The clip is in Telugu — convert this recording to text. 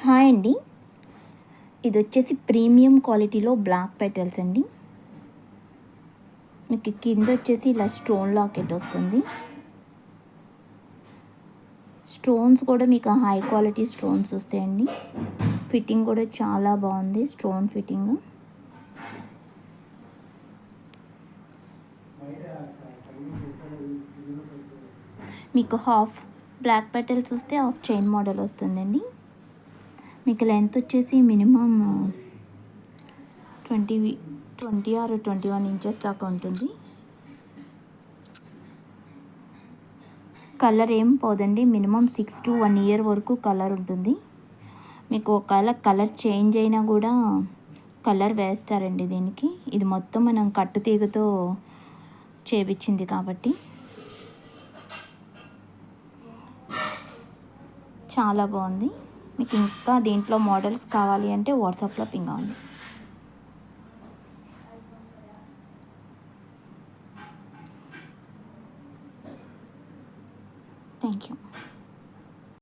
హాయ్ అండి. ఇది వచ్చేసి ప్రీమియం క్వాలిటీలో బ్లాక్ పెటల్స్ అండి. మీకు కింద వచ్చేసి ఇలా స్టోన్ లాకెట్ వస్తుంది. స్టోన్స్ కూడా మీకు హై క్వాలిటీ స్టోన్స్ వస్తాయండి. ఫిట్టింగ్ కూడా చాలా బాగుంది, స్టోన్ ఫిట్టింగ్. మీకు హాఫ్ బ్లాక్ పెటల్స్ వస్తే హాఫ్ చైన్ మోడల్ వస్తుందండి. మీకు లెంత్ వచ్చేసి మినిమం 20 ఆర్ 21 ఇంచెస్ దాకా ఉంటుంది. కలర్ ఏం పోదండి, మినిమం 6 to 1 year వరకు కలర్ ఉంటుంది. మీకు ఒకవేళ కలర్ చేంజ్ అయినా కూడా కలర్ వేస్తారండి దీనికి. ఇది మొత్తం మనం కట్టు తీగతో చేపించింది కాబట్టి చాలా బాగుంది. మీకు ఇంకా దీంట్లో మోడల్స్ కావాలి అంటే వాట్సాప్లో పింగ్ అవ్వండి. Thank you.